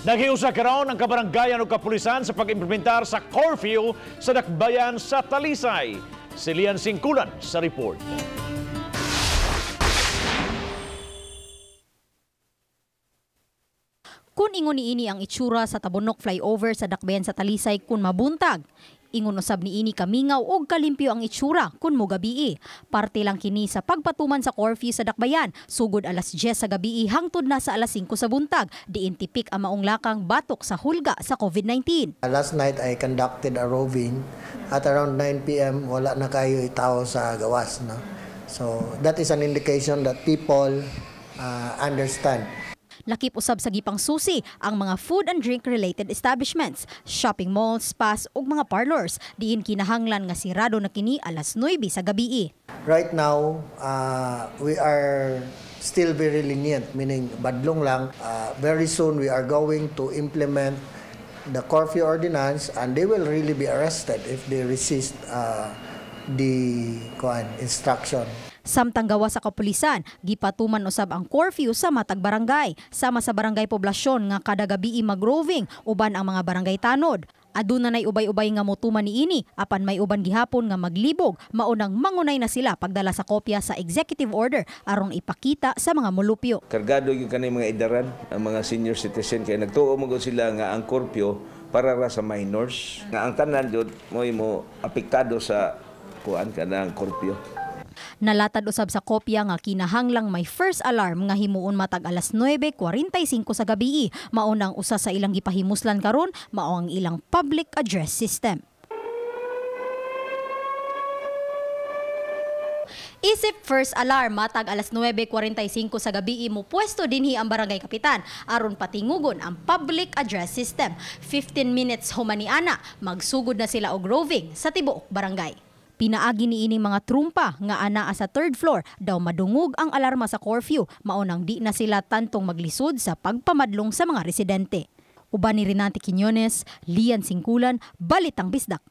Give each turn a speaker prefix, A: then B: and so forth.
A: Naghiusa karon ang kabaranggayan o kapulisan sa pag-implementar sa curfew sa dakbayan sa Talisay. Si Lian Singkulan sa report.
B: Kung ingon niini ang itsura sa Tabunok flyover sa dakbayan sa Talisay kun mabuntag. Ingon usab niini kamingaw og kalimpyo ang itsura kun mogabii. Parte lang kini sa pagpatuman sa curfew sa dakbayan sugod alas 10 sa gabii hangtod na sa alas 5 sa buntag diin tipik ang maong lakang batok sa hulga sa COVID-19.
C: Last night I conducted a roving at around 9 p.m. wala na kayo itao sa gawas, no? So that is an indication that people understand.
B: Lakip usab sa gipang susi ang mga food and drink related establishments, shopping malls, spas ug mga parlors diin kinahanglan nga sirado na kini alas 9 sa gabii.
C: Right now, we are still very lenient, meaning badlong lang. Very soon we are going to implement the curfew ordinance and they will really be arrested if they resist the instruction.
B: Samtang gawa sa kapulisan, gipatuman usab ang curfew sa matag barangay, sama sa barangay poblasyon nga kada gabii mag-roving uban ang mga barangay tanod. Aduna nay ubay-ubay nga motuman niini apan may uban gihapon nga maglibog, maunang mangunay na sila pagdala sa kopya sa executive order aron ipakita sa mga molupyo.
D: Kargado yung kanay mga idaran, ang mga senior citizen kay nagtuo mo sila nga ang curfew para ra sa minors. Nga ang tanan jud mo apektado sa kuan kanang curfew.
B: Nalatad usab sa kopya nga kinahanglang may first alarm nga himuon matag alas 9:45 sa gabii. Maunang usa sa ilang gipahimuslan karon mao ang ilang public address system. Isip first alarm matag alas 9:45 sa gabii mo pwesto dinhi ang barangay kapitan aron patingugon ang public address system. 15 minutes humaniana magsugod na sila og roving sa tibuok barangay. Pinaagi niining mga trumpa nga anaa sa third floor daw madungog ang alarma sa curfew maunang di na sila tantong maglisod sa pagpamadlong sa mga residente. Uban ni Renate Quiñones, Lian Singkulan, Balitang Bisdak.